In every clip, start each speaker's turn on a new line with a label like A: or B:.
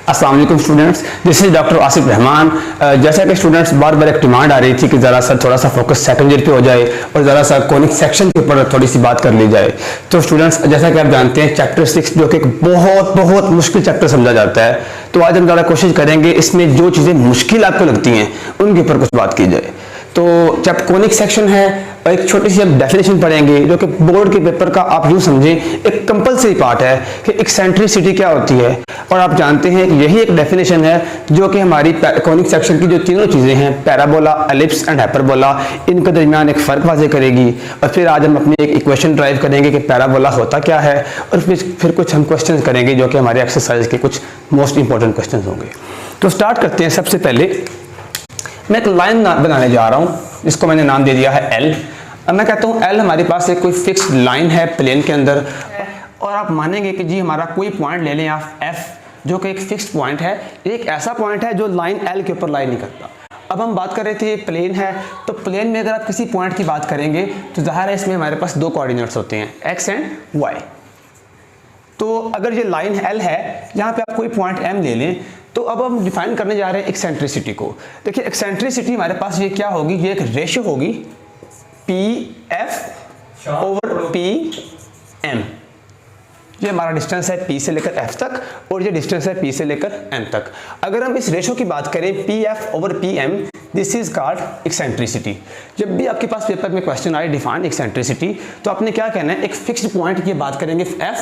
A: अस्सलाम वालेकुम students, this is doctor Asif Rahman. जैसा कि स्टूडेंट्स बार बार एक डिमांड आ रही थी कि ज़रा सा थोड़ा सा फोकस सेकंड ईयर पे हो जाए और ज़रा सा कॉनिक सेक्शन के ऊपर थोड़ी सी बात कर ली जाए। तो स्टूडेंट्स जैसा कि आप जानते हैं चैप्टर 6 जो कि एक बहुत मुश्किल चैप्टर समझा जाता है, तो आज हम ज़रा कोशिश करेंगे इसमें जो चीज़ें मुश्किल आपको लगती हैं उनके ऊपर कुछ बात की जाए। तो जब कॉनिक सेक्शन है, एक छोटी सी हम डेफिनेशन पढ़ेंगे जो कि बोर्ड के पेपर का आप यूँ समझें एक कंपलसरी पार्ट है कि एक्सेंट्रिसिटी क्या होती है। और आप जानते हैं कि यही एक डेफिनेशन है जो कि हमारी कॉनिक सेक्शन की जो तीनों चीज़ें हैं, पैराबोला, एलिप्स एंड हाइपरबोला, इनके दरमियान एक फ़र्क वाज़े करेगी। और फिर आज हम अपनी एक इक्वेशन ड्राइव करेंगे कि पैराबोला होता क्या है, और फिर कुछ हम क्वेश्चन करेंगे जो कि हमारे एक्सरसाइज के कुछ मोस्ट इंपॉर्टेंट क्वेश्चन होंगे। तो स्टार्ट करते हैं। सबसे पहले मैं एक लाइन बनाने जा रहा हूँ जिसको मैंने नाम दे दिया है एल। अब मैं कहता हूँ एल हमारे पास एक कोई फिक्स्ड लाइन है प्लेन के अंदर, और आप मानेंगे कि जी हमारा कोई पॉइंट ले लें आप एफ जो कि एक फिक्स्ड पॉइंट है, एक ऐसा पॉइंट है जो लाइन एल के ऊपर लाई नहीं करता। अब हम बात कर रहे थे प्लेन है, तो प्लेन में अगर आप किसी पॉइंट की बात करेंगे तो ज़ाहिर है इसमें हमारे पास दो कोऑर्डिनेट्स होते हैं, एक्स एंड वाई। तो अगर ये लाइन एल है, यहाँ पे आप कोई पॉइंट एम ले लें, तो अब हम डिफाइन करने जा रहे हैं एक्सेंट्रिसिटी को। देखिए एक्सेंट्रिसिटी हमारे पास ये क्या होगी, ये एक रेशियो होगी P F over P M. ये हमारा डिस्टेंस है P से लेकर F तक, और ये डिस्टेंस है P से लेकर M तक। अगर हम इस रेशो की बात करें PF over PM, this is called eccentricity. जब भी आपके पास पेपर में क्वेश्चन आए डिफाइन एक्सेंट्रिसिटी, तो आपने क्या कहना है, एक फिक्स्ड पॉइंट की बात करेंगे F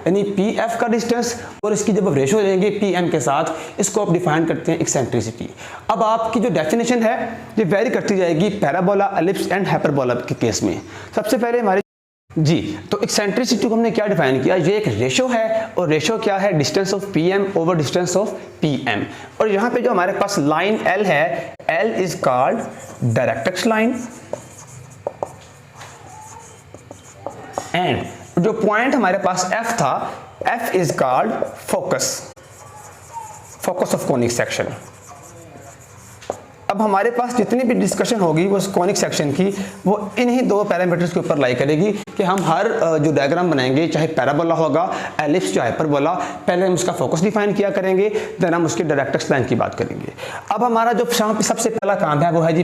A: यानी PF का डिस्टेंस, और इसकी जब आप रेशो लेंगे PM के साथ, इसको आप डिफाइन करते हैं एक्सेंट्रिसिटी। अब आपकी जो डेफिनेशन है ये वेरी करती जाएगी पैराबोला, एलिप्स एंड हाइपरबोला के केस में। सबसे पहले हमारे जी, तो एक्सेंट्रिसिटी को हमने क्या डिफाइन किया, ये एक रेशो है, और रेशो क्या है, distance of PM over distance of PM। और यहाँ पे जो हमारे पास लाइन L है, L is called directrix line, and जो पॉइंट हमारे पास F था, F is called focus of conic section. अब हमारे पास जितनी भी डिस्कशन होगी वो कॉनिक सेक्शन की, वो इन्हीं दो पैरामीटर्स के ऊपर लाई करेगी कि हम हर जो डायग्राम बनाएंगे, चाहे पैराबोला होगा, एलिप्स या हाइपरबोला, पहले हम उसका फोकस डिफाइन किया करेंगे, देन हम उसकी डायरेक्ट्रिक्स लाइन की बात करेंगे। अब हमारा जो सबसे पहला काम है वो है जी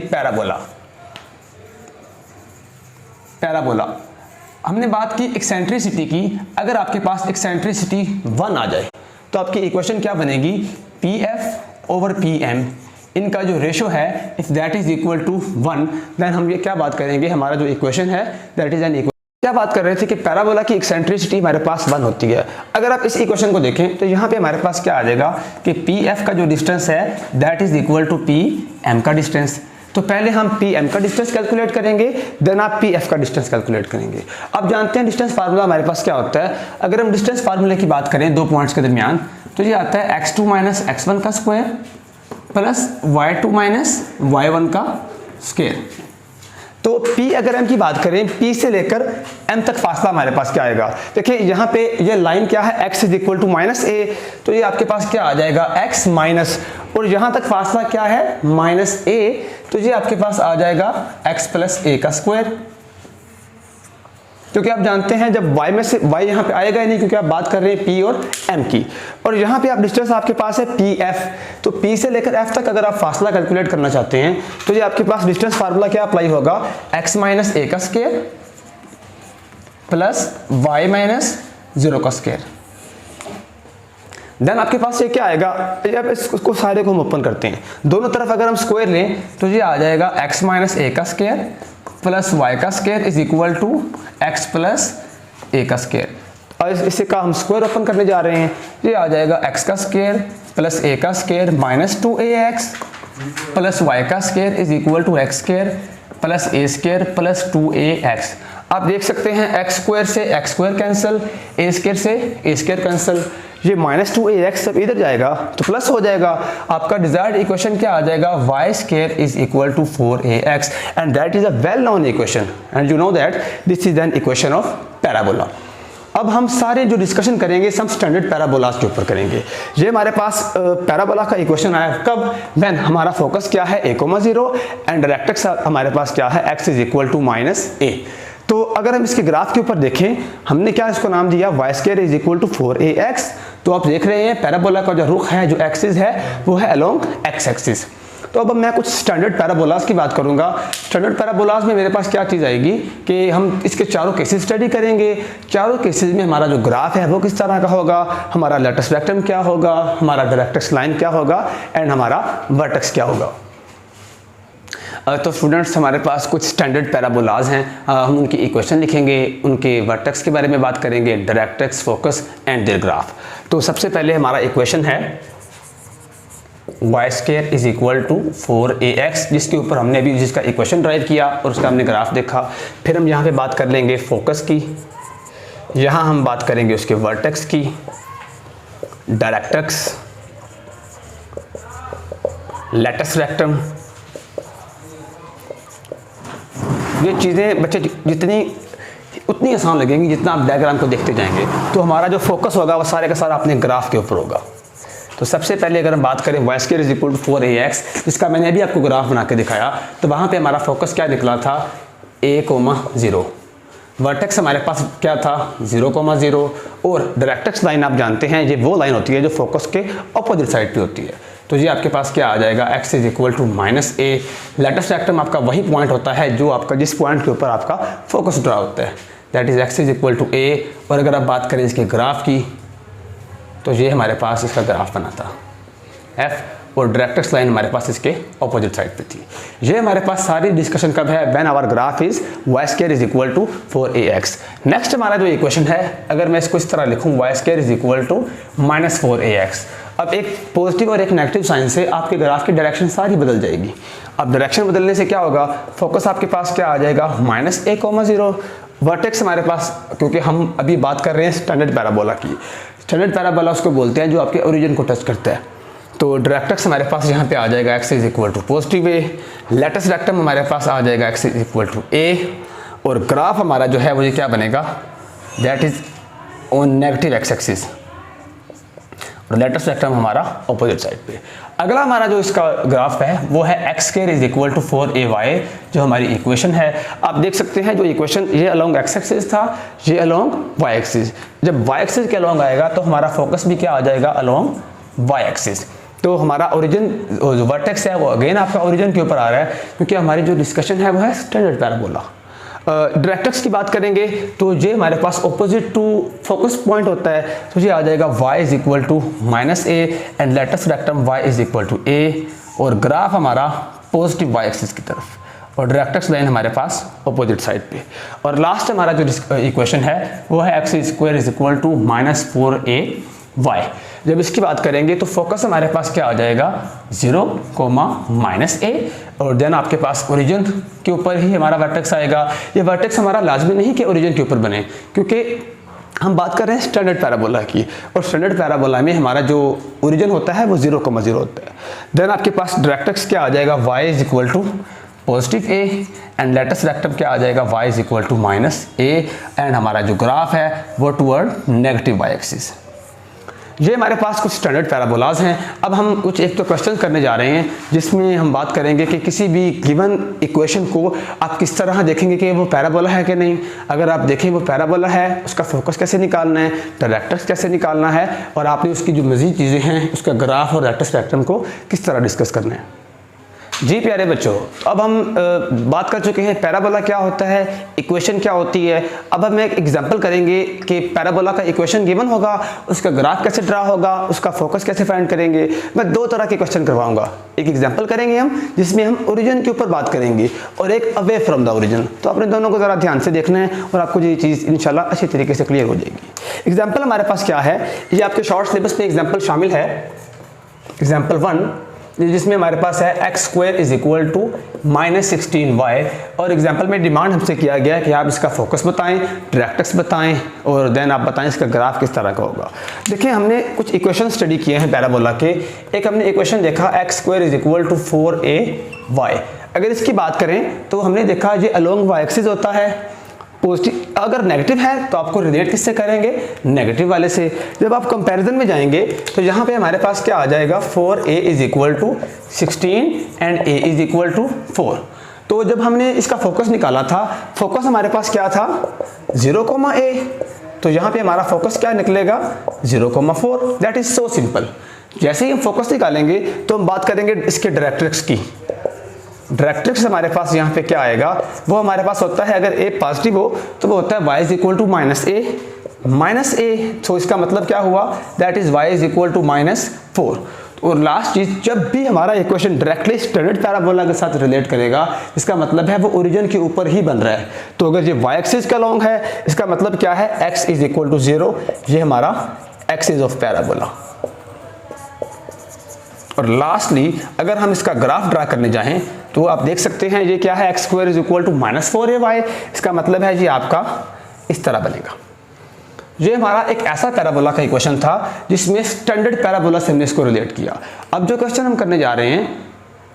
A: पैराबोला। हमने बात की एक्सेंट्रिसिटी की। अगर आपके पास एक्सेंट्रिसिटी 1 आ जाए तो आपकी इक्वेशन क्या बनेगी, PF ओवर PM, इनका जो रेशो है if that is equal to 1, then हम ये क्या बात करेंगे, हमारा जो इक्वेशन है दैट इज एन इक्वेशन। क्या बात कर रहे थे कि पैराबोला की एक्सेंट्रिसिटी हमारे पास 1 होती है। अगर आप इस इक्वेशन को देखें तो यहाँ पे हमारे पास क्या आ जाएगा कि PF का जो डिस्टेंस है that is equal to PM का डिस्टेंस। तो पहले हम PM का डिस्टेंस कैलकुलेट करेंगे, देन आप PF का डिस्टेंस कैलकुलेट करेंगे। अब जानते हैं डिस्टेंस फार्मूला हमारे पास क्या होता है। अगर हम डिस्टेंस फार्मूले की बात करें दो पॉइंट्स के दरमियान, तो ये आता है x2 माइनस x1 का square plus y2 minus y1 का स्क्वायर। तो P अगर M की बात करें, P से लेकर M तक फासला हमारे पास क्या आएगा, देखिए यहाँ पे ये लाइन क्या है, x is equal to minus a, तो ये आपके पास क्या आ जाएगा x माइनस, और यहाँ तक फासला क्या है माइनस a, तो ये आपके पास आ जाएगा x प्लस a का स्क्वायर। क्योंकि आप जानते हैं जब y में से y यहाँ पे आएगा ही नहीं, क्योंकि आप बात कर रहे हैं P और M की, और यहाँ पे आप डिस्टेंस आपके पास है PF, तो P से लेकर F तक अगर आप फासला कैलकुलेट करना चाहते हैं तो ये आपके पास डिस्टेंस फार्मूला क्या अप्लाई होगा, x माइनस a का स्क्वायर प्लस y माइनस 0 का स्क्वायर। देन आपके पास ये क्या आएगा, अब इसको सारे को हम ओपन करते हैं, दोनों तरफ अगर हम स्क्वायर लें तो ये आ जाएगा x माइनस a का स्क्वायर प्लस y का square is equal to x plus a का स्क्वायर। और इसे का हम स्क्वायर ओपन करने जा रहे हैं, ये आ जाएगा x का स्क्वायर प्लस a का square minus 2ax plus y का square is equal to x square plus a square plus 2ax। आप देख सकते हैं x स्क्वायर से x square cancel, a square से a स्क्वायर कैंसिल, ये माइनस 2ax सब इधर जाएगा तो प्लस हो जाएगा। आपका डिजायर्ड इक्वेशन क्या आ जाएगा, y square is equal to 4ax, and that is a well known equation, and you know that this is an equation of parabola. अब हम सारे जो डिस्कशन करेंगे सब स्टैंडर्ड पैराबोलास के ऊपर करेंगे। ये हमारे पास पैराबोला का इक्वेशन आया कब, व्हेन हमारा फोकस क्या है a, 0 एंड डायरेक्ट्रिक्स हमारे पास क्या है x is equal to minus a। तो अगर हम इसके ग्राफ के ऊपर देखें, हमने क्या इसको नाम दिया, y square is equal to 4ax। तो आप देख रहे हैं पैराबोला का जो रुख है, जो एक्सिस है, वो है अलोंग एक्स एक्सिस। तो अब मैं कुछ स्टैंडर्ड पैराबोलास की बात करूंगा। स्टैंडर्ड पैराबोलास में मेरे पास क्या चीज़ आएगी कि हम इसके चारों केसेस स्टडी करेंगे। चारों केसेस में हमारा जो ग्राफ है वो किस तरह का होगा, हमारा लेटेस्ट वेक्टम क्या होगा, हमारा डायरेक्ट्रिक्स लाइन क्या होगा एंड हमारा वर्टेक्स क्या होगा। तो स्टूडेंट्स हमारे पास कुछ स्टैंडर्ड पैराबोलाज हैं, हम उनकी इक्वेशन लिखेंगे, उनके वर्टेक्स के बारे में बात करेंगे, directrix, focus and their graph. तो सबसे पहले हमारा इक्वेशन है y square is equal to 4ax, जिसके ऊपर हमने अभी जिसका इक्वेशन ड्राइव किया और उसका हमने ग्राफ देखा। फिर हम यहाँ पे बात कर लेंगे फोकस की, यहाँ हम बात करेंगे उसके वर्टेक्स की, डायरेक्ट्रिक्स, लेटेस्ट वेक्टम। ये चीज़ें बच्चे जितनी उतनी आसान लगेंगी जितना आप डायग्राम को देखते जाएंगे। तो हमारा जो फोकस होगा वो सारे का सारा अपने ग्राफ के ऊपर होगा। तो सबसे पहले अगर हम बात करें y square is equal to 4ax, जिसका मैंने अभी आपको ग्राफ बना के दिखाया, तो वहाँ पे हमारा फोकस क्या निकला था, a,0। वर्टेक्स हमारे पास क्या था, 0,0। और डायरेक्ट्रिक्स लाइन आप जानते हैं ये वो लाइन होती है जो फोकस के अपोजिट साइड पे होती है। तो ये आपके पास क्या आ जाएगा, x is equal to -a। Latus rectum आपका वही पॉइंट होता है जो आपका जिस पॉइंट के ऊपर आपका फोकस ड्रा होता है, that is x is equal to a। और अगर आप बात करें इसके ग्राफ की, तो ये हमारे पास इसका ग्राफ बना था f, और डायरेक्ट्रिक्स लाइन हमारे पास इसके ऑपोजिट साइड पे थी। ये हमारे पास सारी डिस्कशन कब है, when our graph is y square is equal to 4ax। Next हमारा जो इक्वेशन है, अगर मैं इसको इस तरह लिखूं, y square is equal to -4ax। अब एक पॉजिटिव और एक नेगेटिव साइन से आपके ग्राफ की डायरेक्शन सारी बदल जाएगी। अब डायरेक्शन बदलने से क्या होगा, फोकस आपके पास क्या आ जाएगा, -a,0। वर्टेक्स हमारे पास, क्योंकि हम अभी बात कर रहे हैं स्टैंडर्ड पैराबोला की, स्टैंडर्ड पैराबोला उसको बोलते हैं जो आपके ओरिजिन को टच करता है। तो डायरेक्ट्रिक्स हमारे पास यहाँ पे आ जाएगा x is equal to positive a। Latus rectum हमारे पास आ जाएगा x is equal to a। और ग्राफ हमारा जो है वो ये क्या बनेगा, that is on negative x axis, और लेटेस्ट वेक्टम हमारा ऑपोजिट साइड पे। अगला हमारा जो इसका ग्राफ है वो है x square is equal to 4ay, जो हमारी इक्वेशन है। आप देख सकते हैं जो इक्वेशन ये अलोंग x एक्सिस था, ये अलोंग y एक्सिस। जब y एक्सिस के अलोंग आएगा तो हमारा फोकस भी क्या आ जाएगा, अलोंग y एक्सिस। तो हमारा ओरिजिन जो वर्टेक्स है वो अगेन आपका ओरिजिन के ऊपर आ रहा है, क्योंकि हमारी जो डिस्कशन है वो है स्टैंडर्ड पैराबोला। डायरेक्ट्रिक्स की बात करेंगे तो ये हमारे पास ऑपोजिट टू फोकस पॉइंट होता है, तो ये आ जाएगा y is equal to -a and latus rectum y is equal to a। और ग्राफ हमारा पॉजिटिव y एक्सिस की तरफ, और डायरेक्ट्रिक्स लाइन हमारे पास ऑपोजिट साइड पे। और लास्ट हमारा जो इक्वेशन है वो है x square is equal to -4ay। जब इसकी बात करेंगे तो फोकस हमारे पास क्या आ जाएगा, 0, -a। और देन आपके पास ओरिजिन के ऊपर ही हमारा वर्टेक्स आएगा। ये वर्टेक्स हमारा लाजमी नहीं कि ओरिजिन के ऊपर बने, क्योंकि हम बात कर रहे हैं स्टैंडर्ड पैराबोला की, और स्टैंडर्ड पैराबोला में हमारा जो ओरिजिन होता है वो 0,0 होता है। देन आपके पास डायरेक्ट्रिक्स क्या आ जाएगा, y is equal to positive a and latus rectum क्या आ जाएगा, y is equal to -a। And हमारा जो ग्राफ है वो टुवर्ड नेगेटिव y एक्सिस। ये हमारे पास कुछ स्टैंडर्ड पैराबोलाज हैं। अब हम कुछ एक तो क्वेश्चन करने जा रहे हैं जिसमें हम बात करेंगे कि किसी भी गिवन इक्वेशन को आप किस तरह देखेंगे कि वो पैराबोला है कि नहीं। अगर आप देखें वो पैराबोला है, उसका फोकस कैसे निकालना है, डायरेक्ट्रिक्स कैसे निकालना है, और आपने उसकी जो मज़ीद चीज़ें हैं उसका ग्राफ और लेटेस्ट वेक्टम को किस तरह डिस्कस करना है। जी प्यारे बच्चों, तो अब हम बात कर चुके हैं पैराबोला क्या होता है, इक्वेशन क्या होती है। अब हम एक एग्जांपल करेंगे कि पैराबोला का इक्वेशन गिवन होगा, उसका ग्राफ कैसे ड्रा होगा, उसका फोकस कैसे फाइंड करेंगे। मैं दो तरह के क्वेश्चन करवाऊंगा, एक एग्जांपल करेंगे हम जिसमें हम ओरिजिन के ऊपर बात करेंगे, और एक अवे फ्रॉम द ओरिजिन। तो आपने दोनों को ज़रा ध्यान से देखना है और आपको ये चीज़ इंशाल्लाह अच्छी तरीके से क्लियर हो जाएगी। एग्जाम्पल हमारे पास क्या है, ये आपके शॉर्ट सिलेबस में एग्जाम्पल शामिल है। एग्जाम्पल 1 जिसमें हमारे पास है x square is equal to -16y, और एग्जांपल में डिमांड हमसे किया गया है कि आप इसका फोकस बताएं, डायरेक्ट्रिक्स बताएं, और देन आप बताएं इसका ग्राफ किस तरह का होगा। देखिए हमने कुछ इक्वेशन स्टडी किए हैं पैराबोला के। एक हमने इक्वेशन देखा x square is equal to 4ay। अगर इसकी बात करें तो हमने देखा ये अलोंग y एक्सिस होता है। पॉजिटिव अगर नेगेटिव है तो आपको रिलेट किससे करेंगे, नेगेटिव वाले से। जब आप कंपैरिजन में जाएंगे तो यहाँ पे हमारे पास क्या आ जाएगा, 4a is equal to 16 and a is equal to 4। तो जब हमने इसका फोकस निकाला था, फोकस हमारे पास क्या था 0,a, तो यहाँ पे हमारा फोकस क्या निकलेगा 0,4। That is so simple. जैसे ही हम फोकस निकालेंगे तो हम बात करेंगे इसके डायरेक्ट्रिक्स की। डायरेक्ट्रिक्स हमारे पास यहाँ पे क्या आएगा, वो हमारे पास होता है, अगर a पॉजिटिव हो तो वो होता है y is equal to -a। तो इसका मतलब क्या हुआ, that is y is equal to -4। और लास्ट चीज, जब भी हमारा इक्वेशन डायरेक्टली स्टैंडर्ड पैराबोला के साथ रिलेट करेगा, इसका मतलब है वो ओरिजिन के ऊपर ही बन रहा है। तो अगर ये y एक्सिस का लॉन्ग है, इसका मतलब क्या है, x इज इक्वल टू 0, ये हमारा एक्सिस ऑफ पैराबोला। और लास्टली अगर हम इसका ग्राफ ड्रा करने जाएं तो आप देख सकते हैं ये क्या है, x² is equal to -4ay। इसका मतलब है ये आपका इस तरह बनेगा। ये हमारा एक ऐसा पैराबोला का इक्वेशन था जिसमें स्टैंडर्ड पैराबोला से हमने इसको रिलेट किया। अब जो क्वेश्चन हम करने जा रहे हैं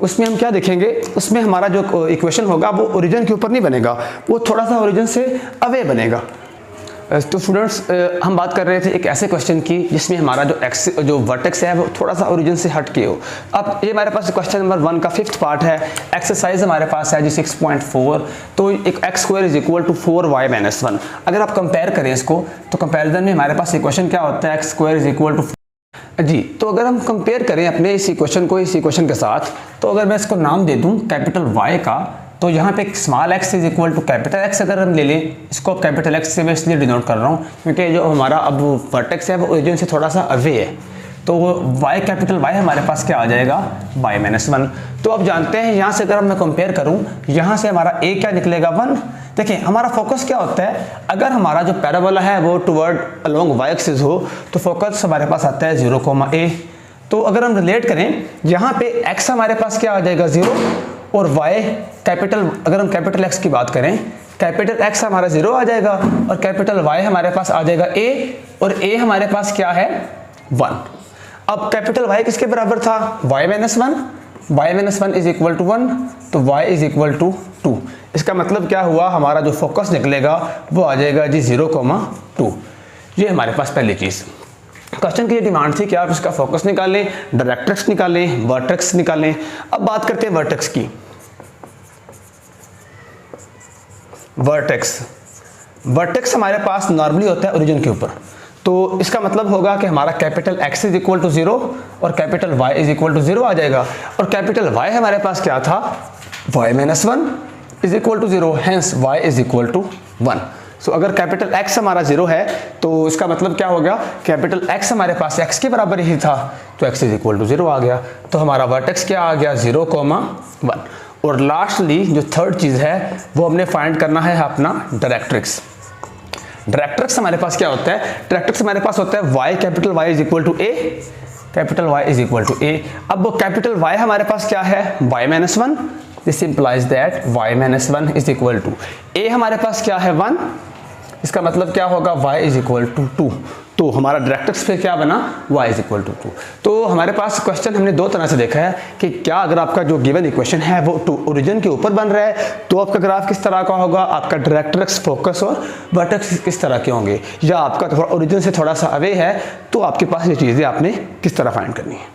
A: उसमें हम क्या देखेंगे, उसमें हमारा जो इक्वेशन होगा वो ओरिजिन के ऊपर नहीं बनेगा, वो थोड़ा सा ओरिजिन से अवे बनेगा। तो स्टूडेंट्स, हम बात कर रहे थे एक ऐसे क्वेश्चन की जिसमें हमारा जो वर्टेक्स है वो थोड़ा सा ओरिजिन से हट के हो। अब ये हमारे पास क्वेश्चन नंबर 1 का 5th पार्ट है। एक्सरसाइज हमारे पास है जी 6.4। तो एक x² is equal to 4y - 1। अगर आप कंपेयर करें इसको तो कंपैरिजन में हमारे पास इक्वेशन क्या होता है, x² इज इक्वल टू जी। तो अगर हम कंपेयर करें अपने इस इक्वेशन को इस इक्वेशन के साथ, तो अगर मैं इसको नाम दे दूं कैपिटल Y का, तो यहाँ पे small x is equal to capital X अगर हम ले लें, इसको कैपिटल X से मैं इसलिए डिनोट कर रहा हूँ क्योंकि जो हमारा अब वर्टेक्स है वो ओरिजिन से थोड़ा सा अवे है। तो y कैपिटल Y हमारे पास क्या आ जाएगा, y - 1। तो अब जानते हैं यहाँ से अगर मैं कंपेयर करूँ, यहाँ से हमारा a क्या निकलेगा 1। देखिए हमारा फोकस क्या होता है, अगर हमारा जो पैराबोला है वो टुवर्ड अलोंग y एक्सिस हो तो फोकस हमारे पास आता है 0,a। तो अगर हम रिलेट करें, यहाँ पे x हमारे पास क्या आ जाएगा 0 और y कैपिटल, अगर हम कैपिटल X की बात करें, कैपिटल X हमारा 0 आ जाएगा और कैपिटल Y हमारे पास आ जाएगा a, और a हमारे पास क्या है 1। अब कैपिटल Y किसके बराबर था, y - 1। y - 1 is equal to 1, तो y इज इक्वल टू 2। इसका मतलब क्या हुआ, हमारा जो फोकस निकलेगा वो आ जाएगा जी 0,2। ये हमारे पास पहली चीज़। क्वेश्चन की ये डिमांड थी कि आप इसका फोकस निकालें, डायरेक्ट्रिक्स निकालें, वर्टेक्स निकालें। अब बात करते हैं वर्टेक्स की। वर्टेक्स हमारे पास नॉर्मली होता है ओरिजिन के ऊपर। तो इसका मतलब होगा कि हमारा capital X is equal to 0 और capital Y is equal to 0 आ जाएगा। और कैपिटल Y हमारे पास क्या था, y - 1 is equal to 0, hence y is equal to 1। So अगर कैपिटल X हमारा 0 है तो इसका मतलब क्या हो गया, कैपिटल X हमारे पास X के बराबर ही था, तो X इज इक्वल टू 0 आ गया। तो हमारा वर्टेक्स क्या आ गया 0,1। और लास्टली जो थर्ड चीज़ है वो हमने फाइंड करना है अपना डायरेक्ट्रिक्स। डायरेक्ट्रिक्स हमारे पास क्या होता है, डायरेक्ट्रिक्स हमारे पास होता है y capital Y is equal to a, capital Y is equal to a। अब वो कैपिटल Y हमारे पास क्या है, y - 1। This implies that y - 1 is equal to a हमारे पास क्या है 1। इसका मतलब क्या होगा, y इज इक्वल टू 2। तो हमारा डायरेक्ट्रिक्स पे क्या बना, y इज इक्वल टू 2। तो हमारे पास क्वेश्चन हमने दो तरह से देखा है कि क्या अगर आपका जो गिवन इक्वेशन है वो ओरिजिन के ऊपर बन रहा है तो आपका ग्राफ किस तरह का होगा, आपका डायरेक्ट्रिक्स, फोकस और वर्टेक्स किस तरह के होंगे, या आपका थोड़ा ओरिजिन से थोड़ा सा अवे है तो आपके पास ये चीज़ें आपने किस तरह फाइंड करनी है।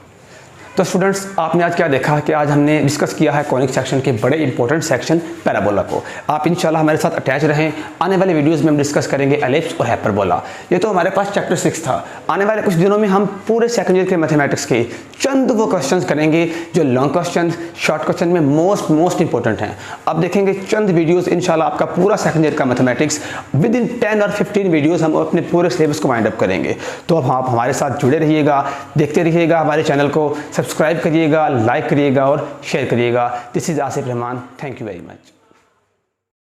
A: तो स्टूडेंट्स, आपने आज क्या देखा कि आज हमने डिस्कस किया है कॉनिक सेक्शन के बड़े इंपॉर्टेंट सेक्शन पैराबोला को। आप इंशाल्लाह हमारे साथ अटैच रहें। आने वाले वीडियोस में हम डिस्कस करेंगे एलिप्स और हाइपरबोला। ये तो हमारे पास चैप्टर 6 था। आने वाले कुछ दिनों में हम पूरे सेकंड ईयर के मैथमेटिक्स के चंद वो क्वेश्चंस करेंगे जो लॉन्ग क्वेश्चन, शॉर्ट क्वेश्चन में मोस्ट इंपॉर्टेंट हैं। आप देखेंगे चंद वीडियोस, इंशाल्लाह आपका पूरा सेकंड ईयर का मैथमेटिक्स विद इन 10 और 15 वीडियोस हम अपने पूरे सिलेबस को वाइंड अप करेंगे। तो अब आप हमारे साथ जुड़े रहिएगा, देखते रहिएगा हमारे चैनल को, सब्सक्राइब करिएगा, लाइक करिएगा और शेयर करिएगा। This is Asif Rahman. Thank you very much.